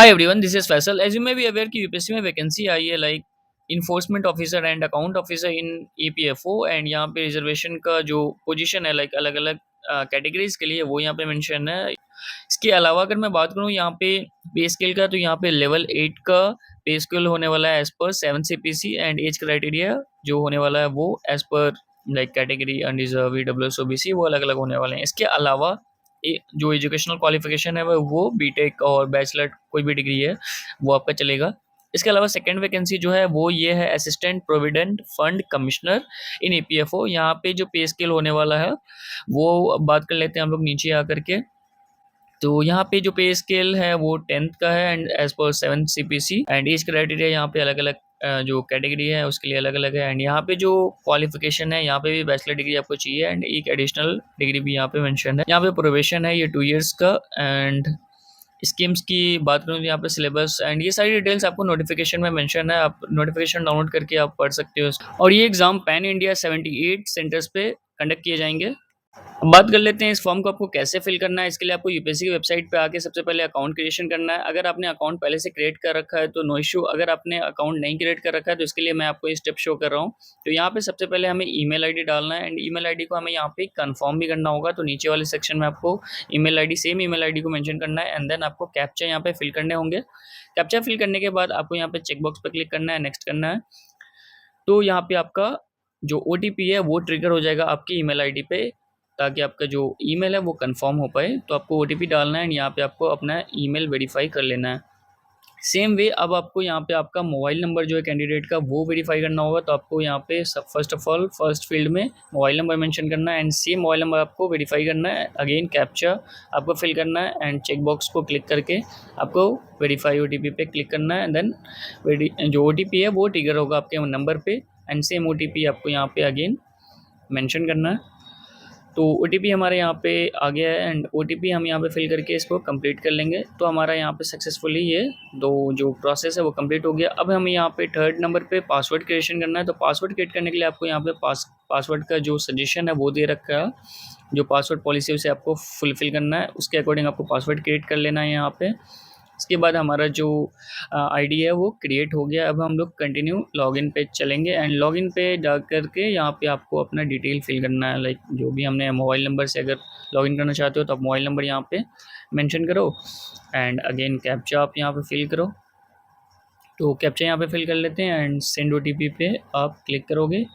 Hi everyone, this is Faisal. As you may be aware कि UPSC में vacancy आई है like enforcement officer and account officer in EPFO and यहाँ पे reservation का जो position है लाइक अलग अलग कैटेगरीज के लिए वो यहाँ पे मेंशन है। इसके अलावा अगर मैं बात करूँ यहाँ पे पे स्केल का, तो यहाँ पे लेवल 8 का पे स्केल होने वाला है as per 7 CPC and age criteria जो होने वाला है वो एज पर like category unreserved EWS OBC वो अलग अलग होने वाले हैं। इसके अलावा जो एजुकेशनल क्वालिफिकेशन है वो बीटेक और बैचलर कोई भी डिग्री है वो आपका चलेगा। इसके अलावा सेकेंड वैकेंसी जो है वो ये है असिस्टेंट प्रोविडेंट फंड कमिश्नर इन ईपीएफओ। यहाँ पे जो पे स्केल होने वाला है वो अब बात कर लेते हैं हम लोग नीचे आकर के। तो यहाँ पे जो पे स्केल है वो 10th का है and as per 7 CPC and age criteria यहाँ पे अलग अलग जो कैटेगरी है उसके लिए अलग अलग है। एंड यहाँ पे जो क्वालिफिकेशन है यहाँ पे भी बैचलर डिग्री आपको चाहिए एंड एक एडिशनल डिग्री भी यहाँ पे मेंशन है। यहाँ पे प्रोबेशन है ये 2 इयर्स का। एंड स्कीम्स की बात करूँ तो यहाँ पे सिलेबस एंड ये सारी डिटेल्स आपको नोटिफिकेशन में मेंशन है, आप नोटिफिकेशन डाउनलोड करके आप पढ़ सकते हो। और ये एग्जाम पैन इंडिया 78 सेंटर्स पे कंडक्ट किए जाएंगे। अब बात कर लेते हैं इस फॉर्म को आपको कैसे फिल करना है। इसके लिए आपको यूपीएससी की वेबसाइट पे आके सबसे पहले अकाउंट क्रिएशन करना है। अगर आपने अकाउंट पहले से क्रिएट कर रखा है तो नो इशू, अगर आपने अकाउंट नहीं क्रिएट कर रखा है तो इसके लिए मैं आपको ये स्टेप शो कर रहा हूँ। तो यहाँ पे सबसे पहले हमें ईमेल आईडी डालना है एंड ईमेल आईडी को हमें यहाँ पे कंफर्म भी करना होगा। तो नीचे वाले सेक्शन में आपको email ID same email ID को मेंशन करना है एंड देन आपको कैप्चा यहाँ पे फिल करने होंगे। कैप्चा फिल करने के बाद आपको यहाँ पे चेकबॉक्स पर क्लिक करना है, नेक्स्ट करना है। तो यहाँ पे आपका जो ओटीपी है वो ट्रिगर हो जाएगा आपकी ईमेल आईडी पे, ताकि आपका जो ईमेल है वो कंफर्म हो पाए। तो आपको ओटीपी डालना है एंड यहाँ पे आपको अपना ईमेल वेरीफाई कर लेना है। सेम वे अब आपको यहाँ पे आपका मोबाइल नंबर जो है कैंडिडेट का वो वेरीफाई करना होगा। तो आपको यहाँ पे first of all first field में मोबाइल नंबर मेंशन करना है एंड सेम मोबाइल नंबर आपको वेरीफाई करना है। अगेन कैप्चा आपको फिल करना है एंड चेक बॉक्स को क्लिक करके आपको वेरीफाई ओटीपी पे क्लिक करना है। देन जो ओटीपी है वो ट्रिगर होगा आपके नंबर पे एंड सेम ओटीपी आपको यहाँ पे अगेन मेंशन करना है। तो ओटीपी हमारे यहाँ पे आ गया है एंड ओटीपी हम यहाँ पे फिल करके इसको कंप्लीट कर लेंगे। तो हमारा यहाँ पे सक्सेसफुली ये दो जो प्रोसेस है वो कंप्लीट हो गया। अब हमें यहाँ पे थर्ड नंबर पे पासवर्ड क्रिएशन करना है। तो पासवर्ड क्रिएट करने के लिए आपको यहाँ पे पासवर्ड का जो सजेशन है वो दे रखा है, जो पासवर्ड पॉलिसी उसे आपको फुलफिल करना है, उसके अकॉर्डिंग आपको पासवर्ड क्रिएट कर लेना है यहाँ पे। इसके बाद हमारा जो आईडी है वो क्रिएट हो गया। अब हम लोग कंटिन्यू लॉगिन पे चलेंगे एंड लॉगिन पे जा करके यहाँ पे आपको अपना डिटेल फिल करना है। लाइक जो भी हमने मोबाइल नंबर से अगर लॉगिन करना चाहते हो तो आप मोबाइल नंबर यहाँ पे मेंशन करो एंड अगेन कैप्चा आप यहाँ पे फिल करो। तो कैप्चा यहाँ पे फिल कर लेते हैं एंड सेंड ओटीपी पे आप क्लिक करोगे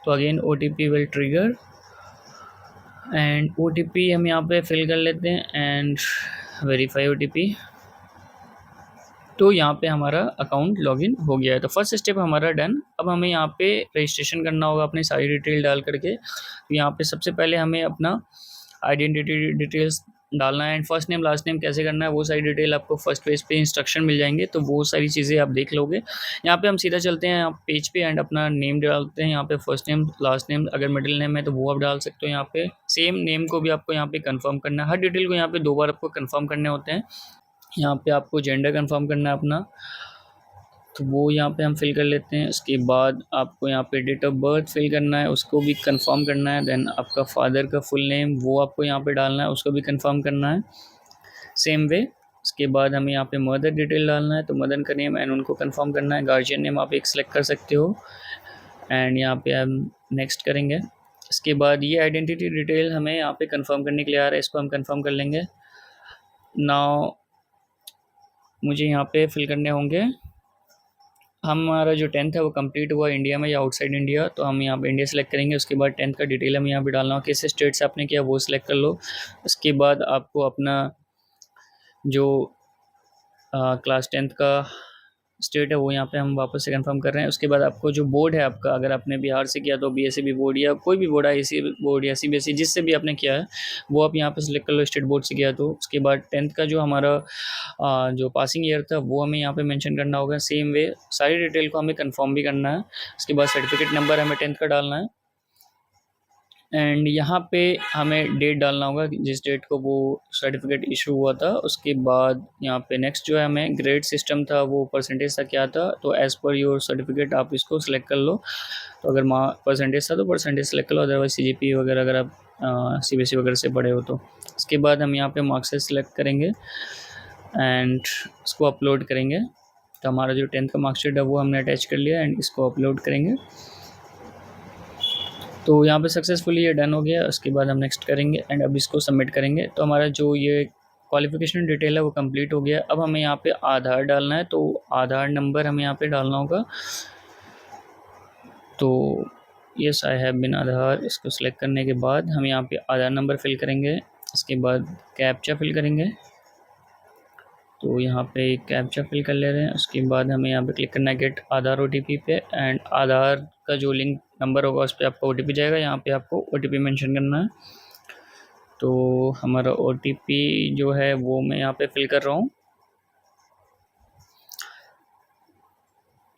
तो again OTP will trigger and OTP हम यहाँ पे फिल कर लेते हैं एंड वेरीफाई ओटीपी। तो यहाँ पे हमारा अकाउंट लॉगिन हो गया है। तो फर्स्ट स्टेप हमारा डन। अब हमें यहाँ पे रजिस्ट्रेशन करना होगा अपनी सारी डिटेल डाल करके। तो यहाँ पे सबसे पहले हमें अपना आइडेंटिटी डिटेल्स डालना है and first name last name कैसे करना है वो सारी डिटेल आपको फर्स्ट पेज पे इंस्ट्रक्शन मिल जाएंगे, तो वो सारी चीज़ें आप देख लोगे। यहाँ पे हम सीधा चलते हैं यहाँ पेज पे एंड अपना नेम डालते हैं। यहाँ पे फर्स्ट नेम लास्ट नेम, अगर मिडिल नेम है तो वो आप डाल सकते हो। यहाँ पे सेम नेम को भी आपको यहाँ पे कंफर्म करना है, हर डिटेल को यहाँ पे 2 बार आपको कंफर्म करने होते हैं। यहाँ पे आपको जेंडर कंफर्म करना है अपना, तो वो यहाँ पे हम फिल कर लेते हैं। उसके बाद आपको यहाँ पे डेट ऑफ बर्थ फिल करना है, उसको भी कंफर्म करना है। देन आपका फादर का फुल नेम वो आपको यहाँ पे डालना है, उसको भी कंफर्म करना है सेम वे। उसके बाद हमें यहाँ पे मदर डिटेल डालना है, तो मदर का नेम एंड उनको कंफर्म करना है। गार्जियन नेम आप एक सेलेक्ट कर सकते हो एंड यहाँ पे हम नेक्स्ट करेंगे। इसके बाद ये आइडेंटिटी डिटेल हमें यहाँ पे कंफर्म करने के लिए आ रहा है, इसको हम कंफर्म कर लेंगे। नाउ मुझे यहाँ पे फिल करने होंगे हमारा जो 10th है वो कंप्लीट हुआ इंडिया में या आउटसाइड इंडिया, तो हम यहाँ पे इंडिया सेलेक्ट करेंगे। उसके बाद 10th का डिटेल हमें यहाँ पे डालना हो, किस स्टेट से आपने किया वो सिलेक्ट कर लो। उसके बाद आपको अपना जो क्लास 10th का स्टेट है वो यहाँ पे हम वापस से कंफर्म कर रहे हैं। उसके बाद आपको जो बोर्ड है आपका, अगर आपने बिहार से किया तो बीएससी बोर्ड या कोई भी बोर्ड है, IC बोर्ड या CBSE जिससे भी आपने किया है वो आप यहाँ पे सिलेक्ट कर लो, स्टेट बोर्ड से किया तो। उसके बाद 10th का जो हमारा जो पासिंग ईयर था वो हमें यहाँ पे मेंशन करना होगा। सेम वे सारी डिटेल को हमें कंफर्म भी करना है। उसके बाद सर्टिफिकेट नंबर हमें 10th का डालना है एंड यहाँ पे हमें डेट डालना होगा जिस डेट को वो सर्टिफिकेट इशू हुआ था। उसके बाद यहाँ पे नेक्स्ट जो है हमें ग्रेड सिस्टम था वो परसेंटेज था क्या था, तो एज़ पर योर सर्टिफिकेट आप इसको सिलेक्ट कर लो। तो अगर परसेंटेज था तो परसेंटेज सेलेक्ट कर लो, अदरवाइज CGPA वगैरह अगर आप CBSE वगैरह से पढ़े हो तो। उसके बाद हम यहाँ पे मार्क्स सेलेक्ट करेंगे एंड इसको अपलोड करेंगे। तो हमारा जो 10th का मार्कशीट है वो हमने अटैच कर लिया एंड इसको अपलोड करेंगे। तो यहाँ पे सक्सेसफुली ये डन हो गया। उसके बाद हम नेक्स्ट करेंगे एंड अब इसको सबमिट करेंगे। तो हमारा जो ये क्वालिफिकेशन डिटेल है वो कंप्लीट हो गया। अब हमें यहाँ पे आधार डालना है, तो आधार नंबर हमें यहाँ पे डालना होगा। तो यस आई हैव बिन आधार, इसको सिलेक्ट करने के बाद हम यहाँ पे आधार नंबर फिल करेंगे। इसके बाद कैप्चा फिल करेंगे। तो यहाँ पे कैप्चा फिल कर ले रहे हैं। उसके बाद हमें यहाँ पे क्लिक करना है गेट आधार OTP पे एंड आधार का जो लिंक नंबर होगा उस पर आपको OTP जाएगा। यहाँ पे आपको OTP मेंशन करना है। तो हमारा OTP जो है वो मैं यहाँ पे फिल कर रहा हूँ।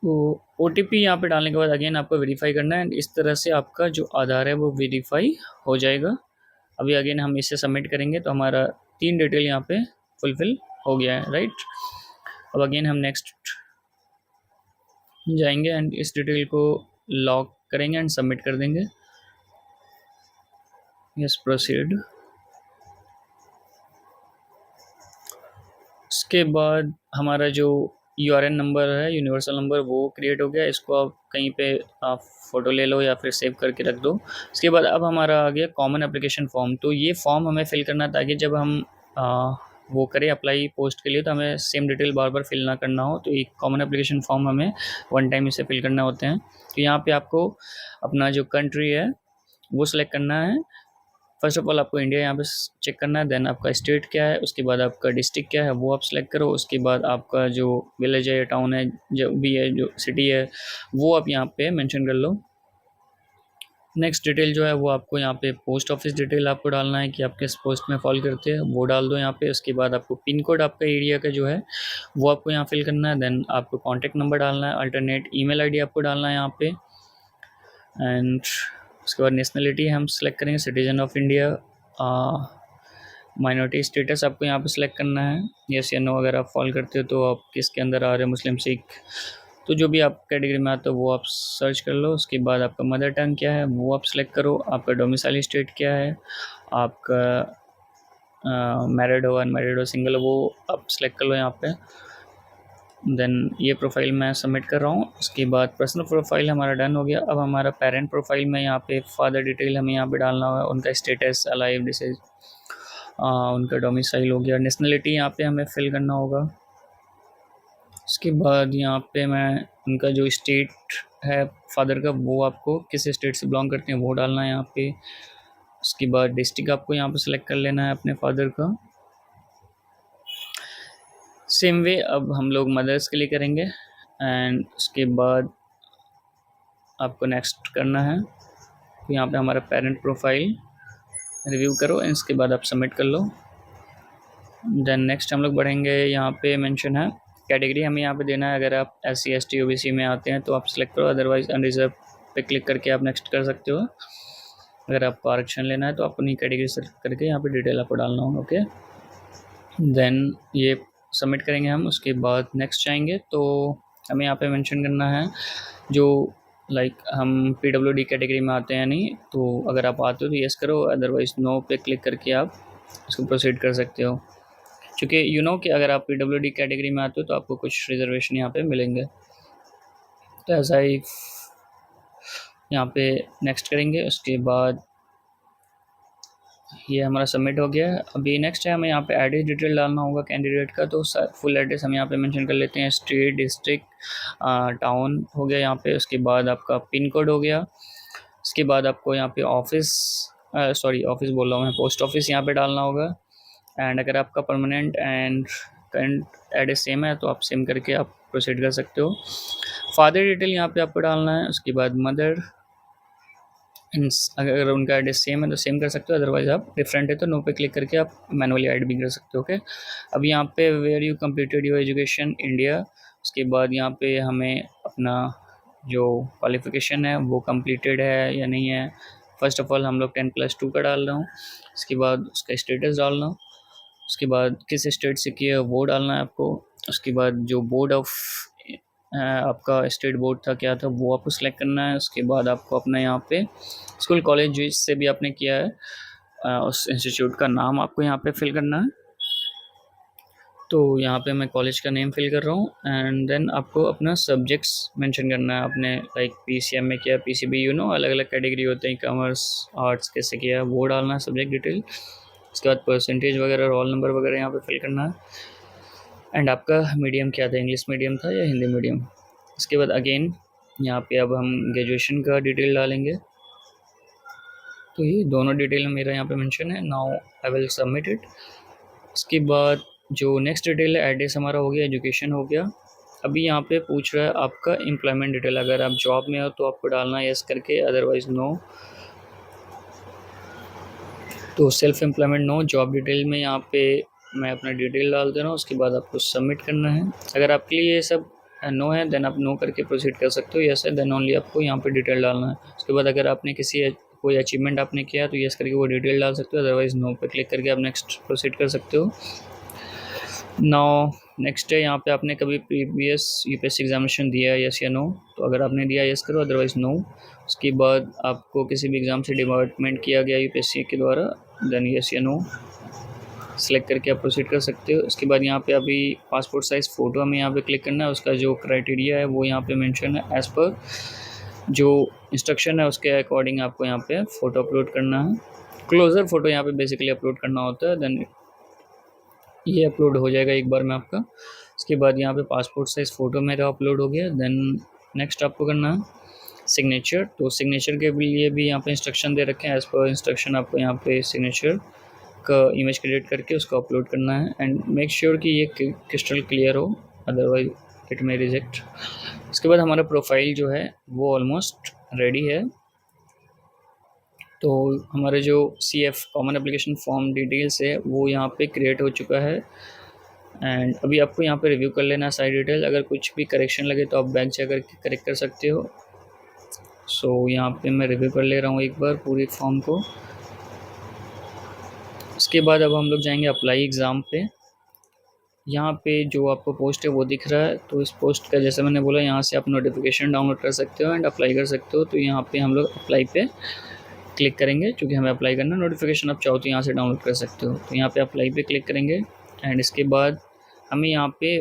तो OTP यहाँ पे डालने के बाद अगेन आपको वेरीफाई करना है एंड इस तरह से आपका जो आधार है वो वेरीफाई हो जाएगा। अभी अगेन हम इसे सबमिट करेंगे तो हमारा 3 डिटेल यहाँ पे फुलफिल हो गया है, राइट। अब अगेन हम नेक्स्ट जाएंगे एंड इस डिटेल को लॉक करेंगे एंड सबमिट कर देंगे। Yes proceed. उसके बाद हमारा जो URN नंबर है, यूनिवर्सल नंबर, वो क्रिएट हो गया। इसको आप कहीं पे आप फ़ोटो ले लो या फिर सेव करके रख दो। उसके बाद अब हमारा आ गया कॉमन एप्लीकेशन फॉर्म। तो ये फॉर्म हमें फिल करना ताकि जब हम वो करें अप्लाई पोस्ट के लिए तो हमें सेम डिटेल बार बार फिल ना करना हो। तो एक कॉमन एप्लीकेशन फॉर्म हमें वन टाइम इसे फिल करना होते हैं। तो यहाँ पे आपको अपना जो कंट्री है वो सिलेक्ट करना है। फर्स्ट ऑफ ऑल आपको इंडिया यहाँ पे चेक करना है, देन आपका स्टेट क्या है, उसके बाद आपका डिस्ट्रिक्ट क्या है वो आप सेलेक्ट करो। उसके बाद आपका जो विलेज है या टाउन है, जो भी है, जो सिटी है, वो आप यहाँ पे मेंशन कर लो। नेक्स्ट डिटेल जो है वो आपको यहाँ पे पोस्ट ऑफिस डिटेल आपको डालना है कि आप किस पोस्ट में फॉल करते हैं, वो डाल दो यहाँ पे। उसके बाद आपको पिन कोड आपका एरिया का जो है वो आपको यहाँ फिल करना है। देन आपको कॉन्टैक्ट नंबर डालना है, अल्टरनेट ईमेल ID आपको डालना है यहाँ पे। एंड उसके बाद नेशनलिटी हम सेलेक्ट करेंगे citizen of India. Minority status आपको यहाँ पे सिलेक्ट करना है, यस या नो। अगर आप फॉल करते हो तो आप किसके अंदर आ रहे हो, मुस्लिम, सिख, तो जो भी आप कैटेगरी में आते हो वो आप सर्च कर लो। उसके बाद आपका मदर टंग क्या है वो आप सेलेक्ट करो। आपका डोमिसाइल स्टेट क्या है, आपका मैरिड हो, अनमैरिड हो, सिंगल हो, वो आप सेलेक्ट कर लो यहाँ पे। देन ये प्रोफाइल मैं सबमिट कर रहा हूँ। उसके बाद पर्सनल प्रोफाइल हमारा डन हो गया। अब हमारा पेरेंट प्रोफाइल में यहाँ पे फादर डिटेल हमें यहाँ पे डालना होगा, उनका स्टेटस, अलाइव, डिसीज, उनका डोमिसाइल हो गया। नेशनलिटी यहाँ पे हमें फिल करना होगा। उसके बाद यहाँ पे मैं उनका जो स्टेट है फादर का, वो आपको किस स्टेट से बिलोंग करते हैं वो डालना है यहाँ पे। उसके बाद डिस्ट्रिक्ट आपको यहाँ पे सिलेक्ट कर लेना है अपने फादर का। सेम वे अब हम लोग मदर्स के लिए करेंगे एंड उसके बाद आपको नेक्स्ट करना है। तो यहाँ पे हमारा पेरेंट प्रोफाइल रिव्यू करो एंड इसके बाद आप सबमिट कर लो। देन नेक्स्ट हम लोग बढ़ेंगे। यहाँ पे मेंशन है कैटेगरी हमें यहाँ पे देना है। अगर आप SC ST OBC में आते हैं तो आप सिलेक्ट करो, अदरवाइज अनरिजर्व पे क्लिक करके आप नेक्स्ट कर सकते हो। अगर आपको आरक्षण लेना है तो आप अपनी कैटेगरी सेलेक्ट करके यहाँ पे डिटेल आपको डालना होगा, ओके। देन ये सबमिट करेंगे हम। उसके बाद नेक्स्ट जाएंगे तो हमें यहाँ पे मेंशन करना है जो हम PWD कैटेगरी में आते हैं नहीं। तो अगर आप आते हो तो यस करो, अदरवाइज नो पे क्लिक करके आप इसको प्रोसीड कर सकते हो। क्योंकि कि अगर आप PWD कैटेगरी में आते हो तो आपको कुछ रिजर्वेशन यहाँ पे मिलेंगे। तो ऐसा ही यहाँ पे नेक्स्ट करेंगे। उसके बाद ये हमारा सबमिट हो गया है। अभी नेक्स्ट है हमें यहाँ पे एड्रेस डिटेल डालना होगा कैंडिडेट का। तो फुल एड्रेस हम यहाँ पे मेंशन कर लेते हैं, स्टेट, डिस्ट्रिक्ट, टाउन हो गया यहाँ पे। उसके बाद आपका पिन कोड हो गया। उसके बाद आपको यहाँ पे ऑफिस बोल रहा हूँ मैं, पोस्ट ऑफिस यहाँ पे डालना होगा। एंड अगर आपका permanent and current address same है तो आप सेम करके आप प्रोसीड कर सकते हो। फादर डिटेल यहाँ पे आपको डालना है। उसके बाद मदर, अगर उनका एड्रेस सेम है तो सेम कर सकते हो, अदरवाइज आप डिफरेंट है तो नो पे क्लिक करके आप मैनुअली ऐड भी कर सकते हो, ओके। अब यहाँ पे where you completed your education, India. उसके बाद यहाँ पे हमें अपना जो क्वालिफिकेशन है वो कंप्लीटेड है या नहीं है। फर्स्ट ऑफ ऑल हम लोग 10+2 का डाल रहा हूँ। उसके बाद उसका स्टेटस डालना। उसके बाद किस स्टेट से किया वो डालना है आपको। उसके बाद जो बोर्ड ऑफ आपका स्टेट बोर्ड था क्या था वो आपको सेलेक्ट करना है। उसके बाद आपको अपना यहाँ पे स्कूल कॉलेज जिससे भी आपने किया है उस इंस्टीट्यूट का नाम आपको यहाँ पे फिल करना है। तो यहाँ पे मैं कॉलेज का नेम फिल कर रहा हूँ एंड देन आपको अपना सब्जेक्ट्स मेंशन करना है। आपने लाइक पीसीएम में किया, पीसीबी, अलग अलग कैटेगरी होते हैं, कॉमर्स, आर्ट्स कैसे किया, वो डालना है सब्जेक्ट डिटेल। उसके बाद परसेंटेज वगैरह, रोल नंबर वगैरह यहाँ पे फिल करना है। एंड आपका मीडियम क्या था, इंग्लिश मीडियम था या हिंदी मीडियम। इसके बाद अगेन यहाँ पे अब हम ग्रेजुएशन का डिटेल डालेंगे। तो ये दोनों डिटेल मेरा यहाँ पे मेंशन है। Now I will submit it. उसके बाद जो नेक्स्ट डिटेल है, एड्रेस हमारा हो गया, एजुकेशन हो गया। अभी यहाँ पे पूछ रहा है आपका एम्प्लॉयमेंट डिटेल। अगर आप जॉब में हो तो आपको डालना है यस करके, अदरवाइज नो। तो self employment no, job detail में यहाँ पे मैं अपना डिटेल डाल दे रहा हूँ। उसके बाद आपको सबमिट करना है। अगर आपके लिए ये सब नो है देन आप नो करके प्रोसीड कर सकते हो, यस है देन ओनली आपको यहाँ पे डिटेल डालना है। उसके बाद अगर आपने कोई अचीवमेंट आपने किया तो यस करके वो डिटेल डाल सकते हो, अदरवाइज नो पे क्लिक करके आप नेक्स्ट प्रोसीड कर सकते हो। नाउ नेक्स्ट है, यहाँ पे आपने कभी प्रीवियस यूपीएससी एग्जामिनेशन दिया है, यस या नो। तो अगर आपने दिया यस करो, अदरवाइज नो। उसके बाद आपको किसी भी एग्ज़ाम से डिपार्टमेंट किया गया यूपीएससी के द्वारा, देन यस या नो सेलेक्ट करके आप प्रोसीड कर सकते हो। उसके बाद यहाँ पे अभी पासपोर्ट साइज़ फ़ोटो हमें यहाँ पे क्लिक करना है। उसका जो क्राइटेरिया है वो यहाँ पे मेंशन है, एज़ पर जो इंस्ट्रक्शन है उसके अकॉर्डिंग आपको यहाँ पे फ़ोटो अपलोड करना है। क्लोज़र फ़ोटो यहाँ पे बेसिकली अपलोड करना होता है, देन ये अपलोड हो जाएगा एक बार में आपका। उसके बाद यहाँ पे पासपोर्ट साइज़ फ़ोटो मेरा अपलोड हो गया। देन नेक्स्ट आपको करना है सिग्नेचर। तो सिग्नेचर के लिए भी यहाँ पे इंस्ट्रक्शन दे रखे हैं, एज़ पर इंस्ट्रक्शन आपको यहाँ पे सिग्नेचर का इमेज क्रिएट करके उसको अपलोड करना है। एंड मेक श्योर कि ये क्रिस्टल क्लियर हो, अदरवाइज इट मे रिजेक्ट। उसके बाद हमारा प्रोफाइल जो है वो ऑलमोस्ट रेडी है। तो हमारे जो CF common application form details है वो यहाँ पे क्रिएट हो चुका है। एंड अभी आपको यहाँ पे रिव्यू कर लेना सारी डिटेल। अगर कुछ भी करेक्शन लगे तो आप बैक जाकर के करेक्ट कर सकते हो। सो यहाँ पे मैं रिव्यू कर ले रहा हूँ एक बार पूरी फॉर्म को। उसके बाद अब हम लोग जाएंगे अप्लाई एग्ज़ाम पे। यहाँ पे जो आपको पोस्ट है वो दिख रहा है, तो इस पोस्ट का जैसे मैंने बोला यहाँ से आप नोटिफिकेशन डाउनलोड कर सकते हो एंड अप्लाई कर सकते हो। तो यहाँ पे हम लोग अप्लाई पे क्लिक करेंगे, क्योंकि हमें अप्लाई करना। नोटिफिकेशन आप चाहो तो यहाँ से डाउनलोड कर सकते हो। तो यहाँ पे अप्लाई पे क्लिक करेंगे एंड इसके बाद हमें यहाँ पे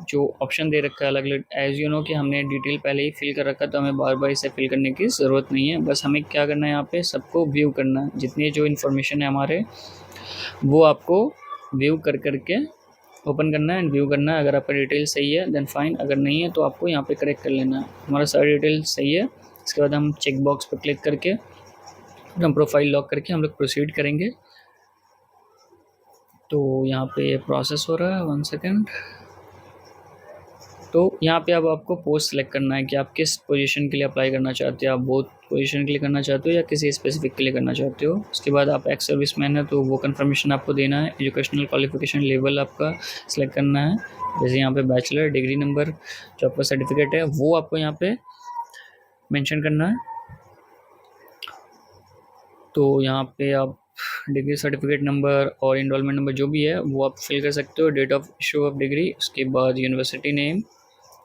जो ऑप्शन दे रखा है अलग अलग, एज़ यू नो कि हमने डिटेल पहले ही फिल कर रखा, तो हमें बार बार इसे फिल करने की ज़रूरत नहीं है। बस हमें क्या करना है, यहाँ पे सबको व्यू करना है। जितनी जो इन्फॉर्मेशन है हमारे वो आपको व्यू कर करके ओपन करना है एंड व्यू करना है। अगर आपका डिटेल सही है देन फाइन, अगर नहीं है तो आपको यहाँ पे करेक्ट कर लेना है। हमारा सारी डिटेल सही है। इसके बाद हम चेक बॉक्स पर क्लिक करके हम प्रोफाइल लॉक करके हम लोग प्रोसीड करेंगे। तो यहाँ पे प्रोसेस हो रहा है, 1 सेकेंड। तो यहाँ पे अब आपको पोस्ट सेलेक्ट करना है कि आप किस पोजीशन के लिए अप्लाई करना चाहते हो। आप बोथ पोजीशन के लिए करना चाहते हो या किसी स्पेसिफिक के लिए करना चाहते हो। उसके बाद आप एक्स सर्विस मैन है तो वो कंफर्मेशन आपको देना है। एजुकेशनल क्वालिफिकेशन लेवल आपका सेलेक्ट करना है, जैसे यहाँ पे बैचलर, डिग्री नंबर, जो आपका सर्टिफिकेट है वो आपको यहाँ पे मेंशन करना है। तो यहाँ पे आप डिग्री सर्टिफिकेट नंबर और इनरोलमेंट नंबर जो भी है वो आप फिल कर सकते हो। Date of issue of degree, उसके बाद यूनिवर्सिटी नेम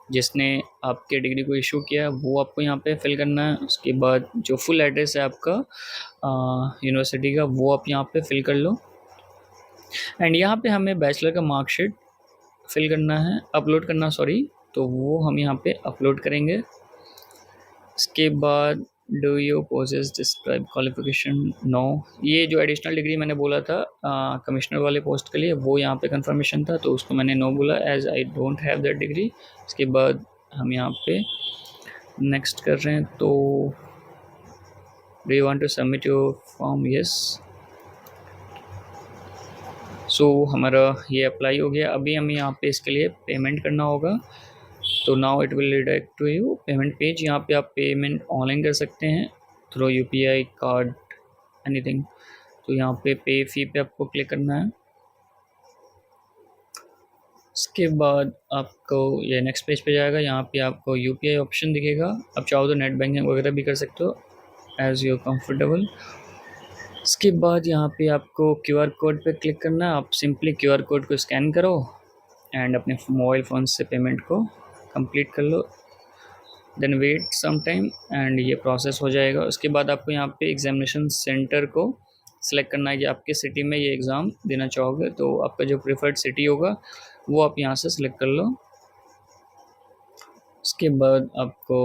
जिसने आपके डिग्री को इशू किया है वो आपको यहाँ पे फिल करना है। उसके बाद जो फुल एड्रेस है आपका यूनिवर्सिटी का वो आप यहाँ पे फिल कर लो। एंड यहाँ पे हमें बैचलर का मार्कशीट फिल करना है, अपलोड करना सॉरी, तो वो हम यहाँ पे अपलोड करेंगे। इसके बाद do you possess describe qualification, no. ये जो एडिशनल डिग्री मैंने बोला था कमिश्नर वाले पोस्ट के लिए, वो यहाँ पे कंफर्मेशन था तो उसको मैंने नो बोला, as I don't have that degree. इसके बाद हम यहाँ पे नेक्स्ट कर रहे हैं। तो do you want to submit your form, yes. So हमारा ये अप्लाई हो गया। अभी हमें यहाँ पे इसके लिए पेमेंट करना होगा। तो now it will redirect to you payment page. यहाँ पे आप पेमेंट ऑनलाइन कर सकते हैं थ्रू UPI कार्ड एनीथिंग। तो यहाँ पे पे फी पे आपको क्लिक करना है। इसके बाद आपको ये नेक्स्ट पेज पे जाएगा। यहाँ पे आपको UPI ऑप्शन दिखेगा। आप चाहो तो नेट बैंकिंग वगैरह भी कर सकते हो एज़ यू कंफर्टेबल। इसके बाद यहाँ पे आपको QR कोड पे क्लिक करना है। आप सिंपली QR कोड को स्कैन करो एंड अपने मोबाइल फ़ोन से पेमेंट को कंप्लीट कर लो। Then wait some time and ये प्रोसेस हो जाएगा। उसके बाद आपको यहाँ पे एग्जामिनेशन सेंटर को सेलेक्ट करना है कि आप किस सिटी में ये एग्ज़ाम देना चाहोगे, तो आपका जो प्रेफर्ड सिटी होगा वो आप यहाँ से सिलेक्ट कर लो। उसके बाद आपको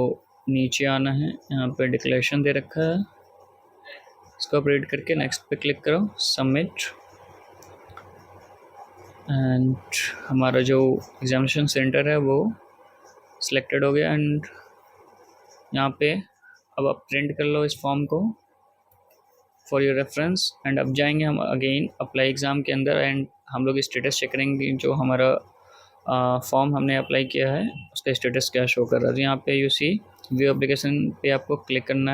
नीचे आना है, यहाँ पे डिक्लेरेशन दे रखा है, इसको आप रीड करके नेक्स्ट पे क्लिक करो, सबमिट। एंड हमारा जो एग्जामिनेशन सेंटर है वो सिलेक्टेड हो गया। एंड यहाँ पे अब आप प्रिंट कर लो इस फॉर्म को फॉर योर रेफरेंस। एंड अब जाएंगे हम अगेन अप्लाई एग्ज़ाम के अंदर, एंड हम लोग स्टेटस चेक करेंगे जो हमारा फॉर्म हमने अप्लाई किया है उसका स्टेटस क्या शो कर रहा है। तो यहाँ पे यू सी व्यू एप्लीकेशन पे आपको क्लिक करना है।